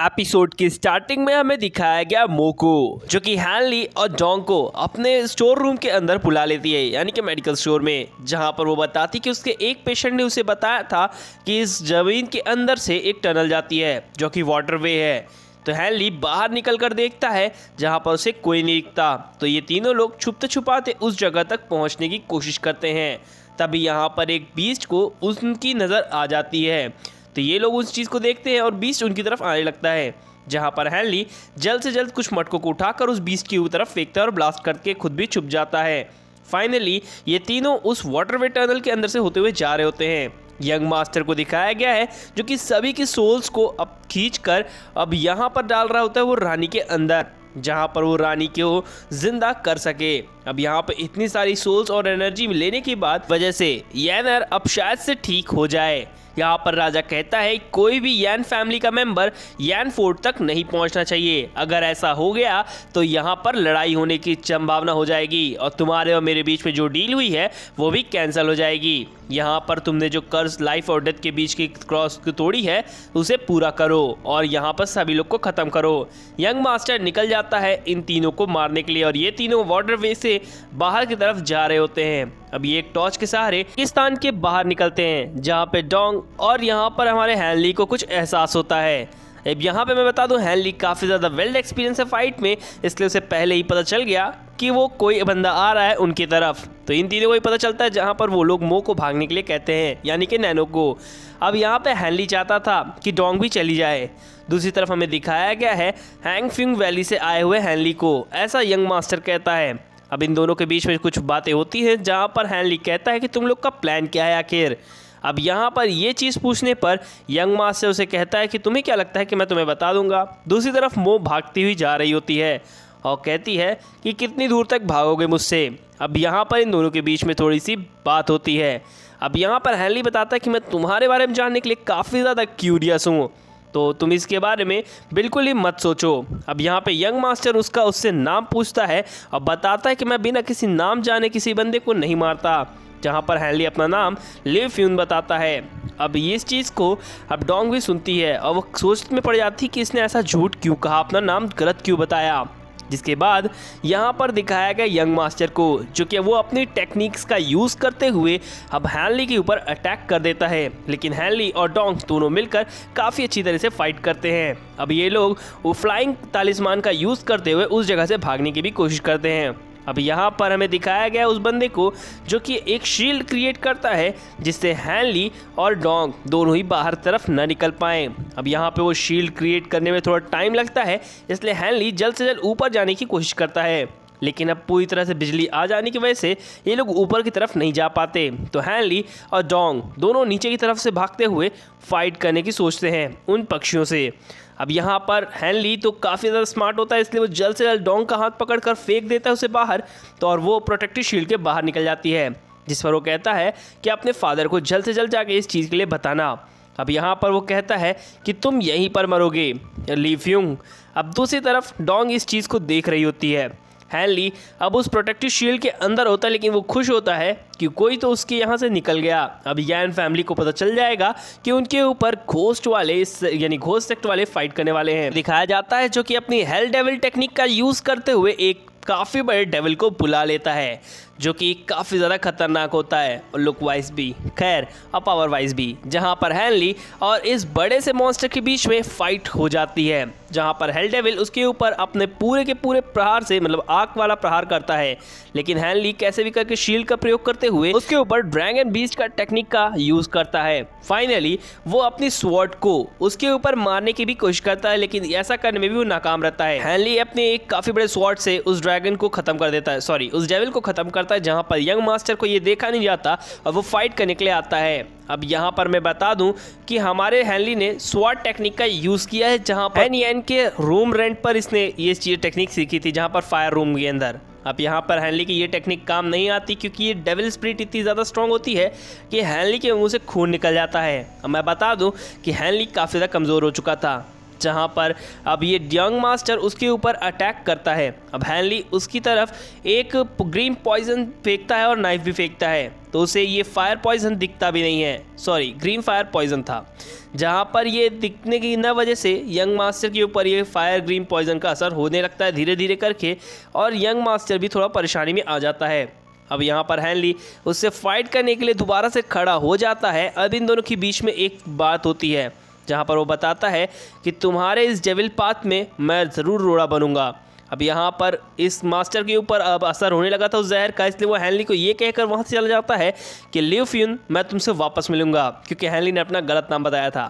Episode की starting में हमें दिखाया गया मोको, जो कि हैनली और डोंग को अपने स्टोर रूम के अंदर बुला लेती है, यानी कि मेडिकल स्टोर में, जहां पर वो बताती कि उसके एक पेशेंट ने उसे बताया था कि इस जमीन के अंदर से एक टनल जाती है जो कि वाटरवे है। तो हैनली बाहर निकल कर देखता है जहां पर उसे कोई नहीं दिखता। तो ये तीनों लोग छुपते छुपाते उस जगह तक पहुंचने की कोशिश करते हैं। तभी यहाँ पर एक बीस्ट को उनकी नज़र आ जाती है। तो ये लोग उस चीज़ को देखते हैं और बीस्ट उनकी तरफ आने लगता है, जहाँ पर हैनली जल्द से जल्द कुछ मटकों को उठाकर उस बीस्ट की तरफ फेंकता है और ब्लास्ट करके खुद भी छुप जाता है। फाइनली ये तीनों उस वाटरवे टनल के अंदर से होते हुए जा रहे होते हैं। यंग मास्टर को दिखाया गया है जो कि सभी की सोल्स को अब खींचकर अब यहाँ पर डाल रहा होता है वो रानी के अंदर, जहाँ पर वो रानी को जिंदा कर सके। अब यहाँ पर इतनी सारी सोल्स और एनर्जी लेने की बाद वजह से येनर अब शायद से ठीक हो जाए। यहाँ पर राजा कहता है कोई भी यैन फैमिली का मेंबर यैन फोर्ट तक नहीं पहुँचना चाहिए। अगर ऐसा हो गया तो यहाँ पर लड़ाई होने की संभावना हो जाएगी और तुम्हारे और मेरे बीच में जो डील हुई है वो भी कैंसिल हो जाएगी। यहाँ पर तुमने जो कर्ज लाइफ और डेथ के बीच की क्रॉस तोड़ी है उसे पूरा करो और यहाँ पर सभी लोग को ख़त्म करो। यंग मास्टर निकल जाता है इन तीनों को मारने के लिए और ये तीनों वाटरवे से बाहर की तरफ जा रहे होते हैं। अब ये एक टॉर्च के सहारे पाकिस्तान के बाहर निकलते हैं, जहाँ पे डोंग और यहाँ पर हमारे हैनली को कुछ एहसास होता है। अब यहाँ पे मैं बता दूं हैनली काफ़ी ज़्यादा वेल एक्सपीरियंस है फाइट में, इसलिए उसे पहले ही पता चल गया कि वो कोई बंदा आ रहा है उनकी तरफ। तो इन तीनों को ही पता चलता है जहाँ पर वो लोग मो को भागने के लिए कहते हैं, यानी कि नैनो को। अब यहाँ पे हैनली चाहता था कि डोंग भी चली जाए। दूसरी तरफ हमें दिखाया गया है हैंगफ्यूंग वैली से आए हुए हैनली को, ऐसा यंग मास्टर कहता है। अब इन दोनों के बीच में कुछ बातें होती हैं जहाँ पर हैनली कहता है कि तुम लोग का प्लान क्या है आखिर। अब यहाँ पर ये चीज़ पूछने पर यंग मास्टर उसे कहता है कि तुम्हें क्या लगता है कि मैं तुम्हें बता दूंगा। दूसरी तरफ मो भागती हुई जा रही होती है और कहती है कि कितनी दूर तक भागोगे मुझसे। अब यहाँ पर इन दोनों के बीच में थोड़ी सी बात होती है। अब यहाँ पर हैनली बताता है कि मैं तुम्हारे बारे में जानने के लिए काफ़ी ज़्यादा क्यूरियस हूँ, तो तुम इसके बारे में बिल्कुल ही मत सोचो। अब यहाँ पे यंग मास्टर उससे नाम पूछता है और बताता है कि मैं बिना किसी नाम जाने किसी बंदे को नहीं मारता, जहाँ पर हैनली अपना नाम लिव फ्यून बताता है। अब ये इस चीज़ को अब डोंग भी सुनती है और वो सोच में पड़ जाती है कि इसने ऐसा झूठ क्यों कहा, अपना नाम गलत क्यों बताया। जिसके बाद यहाँ पर दिखाया गया यंग मास्टर को, जो कि वो अपनी टेक्निक्स का यूज़ करते हुए अब हैनली के ऊपर अटैक कर देता है। लेकिन हैनली और डोंग दोनों मिलकर काफ़ी अच्छी तरह से फाइट करते हैं। अब ये लोग वो फ्लाइंग तालिस्मान का यूज़ करते हुए उस जगह से भागने की भी कोशिश करते हैं। अब यहाँ पर हमें दिखाया गया उस बंदे को जो कि एक शील्ड क्रिएट करता है, जिससे हैनली और डोंग दोनों ही बाहर तरफ न निकल पाएँ। अब यहाँ पे वो शील्ड क्रिएट करने में थोड़ा टाइम लगता है, इसलिए हैनली जल्द से जल्द ऊपर जाने की कोशिश करता है। लेकिन अब पूरी तरह से बिजली आ जाने की वजह से ये लोग ऊपर की तरफ नहीं जा पाते। तो हैनली और डोंग दोनों नीचे की तरफ से भागते हुए फाइट करने की सोचते हैं उन पक्षियों से। अब यहाँ पर हैनली तो काफ़ी ज़्यादा स्मार्ट होता है, इसलिए वो जल्द से जल्द डोंग का हाथ पकड़कर फेंक देता है उसे बाहर, तो और वो प्रोटेक्टिव शील्ड के बाहर निकल जाती है। जिस पर वो कहता है कि अपने फादर को जल्द से जल्द जाके इस चीज़ के लिए बताना। अब यहाँ पर वो कहता है कि तुम यहीं पर मरोगे ली फ्यूंग। अब दूसरी तरफ डोंग इस चीज़ को देख रही होती है। हैनली अब उस प्रोटेक्टिव शील्ड के अंदर होता है, लेकिन वो खुश होता है कि कोई तो उसके यहाँ से निकल गया। अब यैन फैमिली को पता चल जाएगा कि उनके ऊपर घोस्ट वाले यानी घोस्ट सेक्ट वाले फाइट करने वाले हैं। दिखाया जाता है जो कि अपनी हेल डेविल टेक्निक का यूज़ करते हुए एक काफ़ी बड़े डेविल को बुला लेता है, जो कि काफ़ी ज़्यादा खतरनाक होता है और लुक वाइज भी, खैर और पावर वाइज भी। जहां पर हैनली और इस बड़े से मॉन्स्टर के बीच में फाइट हो जाती है, जहां पर हेल डेविल उसके ऊपर अपने पूरे के पूरे प्रहार से मतलब आग वाला प्रहार करता है। लेकिन हैनली कैसे भी करके शील्ड का प्रयोग करते हुए उसके ऊपर ड्रैगन बीस्ट का टेक्निक का यूज़ करता है। फाइनली वो अपनी स्वॉर्ड को उसके ऊपर मारने की भी कोशिश करता है, लेकिन ऐसा करने में भी वो नाकाम रहता है। हैनली अपने एक काफ़ी बड़े स्वॉर्ड से उस ड्रैगन को ख़त्म कर देता है, सॉरी उस डेविल को ख़त्म करता है, जहां पर यंग मास्टर को ये देखा नहीं जाता और वो फाइट करने के लिए आता है। अब यहाँ पर मैं बता दूं कि हमारे हैनली ने स्वॉर्ड टेक्निक का यूज़ किया है, जहां पर एन के रूम रेंट पर इसने ये टेक्निक सीखी थी, जहां पर फायर रूम के अंदर। अब यहाँ पर हैनली की ये टेक्निक काम नहीं आती, क्योंकि ये डेविल स्पिरिट इतनी ज़्यादा स्ट्रॉन्ग होती है कि हैनली के मुंह से खून निकल जाता है। अब मैं बता दूं कि हैनली काफ़ी ज़्यादा कमज़ोर हो चुका था। जहां पर अब ये यंग मास्टर उसके ऊपर अटैक करता है। अब हैनली उसकी तरफ एक ग्रीन पॉइजन फेंकता है और नाइफ भी फेंकता है, तो उसे ये फायर पॉइजन दिखता भी नहीं है, सॉरी ग्रीन फायर पॉइजन था। जहां पर ये दिखने की न वजह से यंग मास्टर के ऊपर ये फायर ग्रीन पॉइजन का असर होने लगता है धीरे धीरे करके, और यंग मास्टर भी थोड़ा परेशानी में आ जाता है। अब यहाँ पर हैनली उससे फाइट करने के लिए दोबारा से खड़ा हो जाता है। अब इन दोनों के बीच में एक बात होती है जहाँ पर वो बताता है कि तुम्हारे इस डेविल पाथ में मैं ज़रूर रोड़ा बनूंगा। अब यहाँ पर इस मास्टर के ऊपर अब असर होने लगा था उस जहर का, इसलिए वो हैनली को ये कहकर वहाँ से चला जाता है कि लिव फ्यून मैं तुमसे वापस मिलूंगा, क्योंकि हैनली ने अपना गलत नाम बताया था।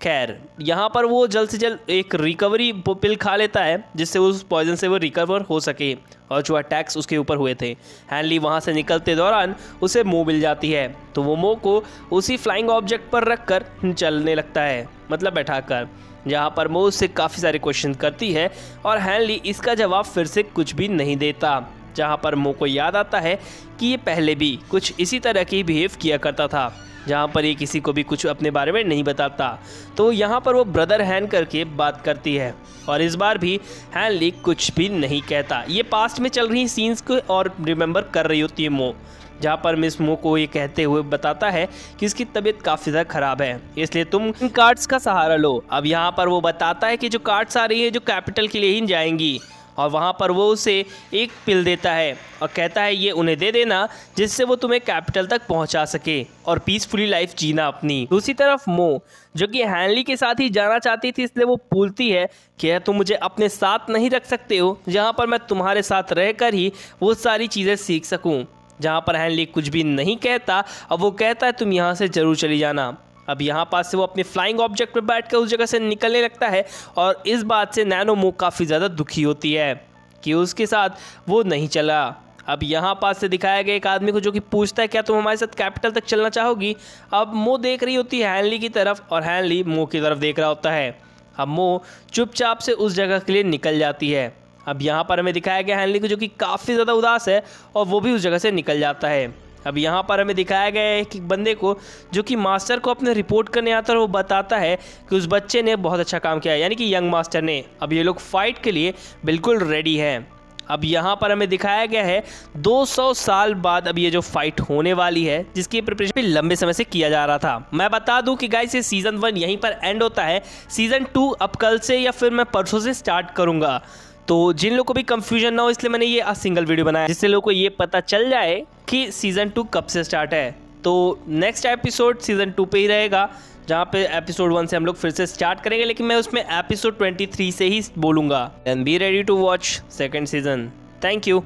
खैर यहाँ पर वो जल्द से जल्द एक रिकवरी पिल खा लेता है जिससे उस पॉइजन से वो रिकवर हो सके, और जो अटैक्स उसके ऊपर हुए थे। हैनली वहाँ से निकलते दौरान उसे मो मिल जाती है, तो वो मो को उसी फ्लाइंग ऑब्जेक्ट पर रख कर चलने लगता है, मतलब बैठा कर, जहाँ पर मो उससे काफ़ी सारे क्वेश्चन करती है और हैनली इसका जवाब फिर से कुछ भी नहीं देता। जहाँ पर मो को याद आता है कि ये पहले भी कुछ इसी तरह की बिहेव किया करता था, जहाँ पर ये किसी को भी कुछ अपने बारे में नहीं बताता। तो यहाँ पर वो ब्रदर हैन करके बात करती है, और इस बार भी हैनली कुछ भी नहीं कहता। ये पास्ट में चल रही सीन्स को और रिमेंबर कर रही होती है मो, जहाँ पर मिस मो को ये कहते हुए बताता है कि उसकी तबीयत काफ़ी ज़्यादा ख़राब है, इसलिए तुम इन कार्ड्स का सहारा लो। अब यहाँ पर वो बताता है कि जो कार्ड्स आ रही है जो कैपिटल के लिए ही जाएंगी, और वहाँ पर वो उसे एक पिल देता है और कहता है ये उन्हें दे देना जिससे वो तुम्हें कैपिटल तक पहुँचा सके और पीसफुली लाइफ जीना अपनी। दूसरी तरफ मो जो कि हैनली के साथ ही जाना चाहती थी, इसलिए वो पूछती है कि तुम मुझे अपने साथ नहीं रख सकते हो जहाँ पर मैं तुम्हारे साथ रहकर ही वो सारी चीज़ें सीख सकूँ। जहाँ पर हैनली कुछ भी नहीं कहता, अब वो कहता है तुम यहाँ से ज़रूर चली जाना। अब यहाँ पास से वो अपने फ्लाइंग ऑब्जेक्ट पर बैठकर उस जगह से निकलने लगता है, और इस बात से नैनो मो काफ़ी ज़्यादा दुखी होती है कि उसके साथ वो नहीं चला। अब यहाँ पास से दिखाया गया एक आदमी को जो कि पूछता है क्या तुम हमारे साथ कैपिटल तक चलना चाहोगी। अब मो देख रही होती है हैनली की तरफ, और हैनली मो की तरफ देख रहा होता है। अब मो चुपचाप से उस जगह के लिए निकल जाती है। अब यहाँ पर हमें दिखाया गया हैनली को जो कि काफ़ी ज़्यादा उदास है, और वो भी उस जगह से निकल जाता है। अब यहाँ पर हमें दिखाया गया है कि बंदे को जो कि मास्टर को अपने रिपोर्ट करने आता है, वो बताता है कि उस बच्चे ने बहुत अच्छा काम किया है, यानी कि यंग मास्टर ने। अब ये लोग फाइट के लिए बिल्कुल रेडी हैं। अब यहाँ पर हमें दिखाया गया है 200 साल बाद अब ये जो फाइट होने वाली है, जिसकी प्रिपरेशन लंबे समय से किया जा रहा था। मैं बता दूं कि गाइस ये सीज़न 1 यहीं पर एंड होता है। सीज़न 2 अब कल से या फिर मैं परसों से स्टार्ट करूँगा, तो जिन लोगों को भी कंफ्यूजन ना हो इसलिए मैंने ये सिंगल वीडियो बनाया, जिससे लोगों को ये पता चल जाए कि सीज़न 2 कब से स्टार्ट है। तो नेक्स्ट एपिसोड सीज़न 2 पे ही रहेगा, जहाँ पे एपिसोड 1 से हम लोग फिर से स्टार्ट करेंगे, लेकिन मैं उसमें एपिसोड 23 से ही बोलूँगा। And be ready to watch second season. Thank you.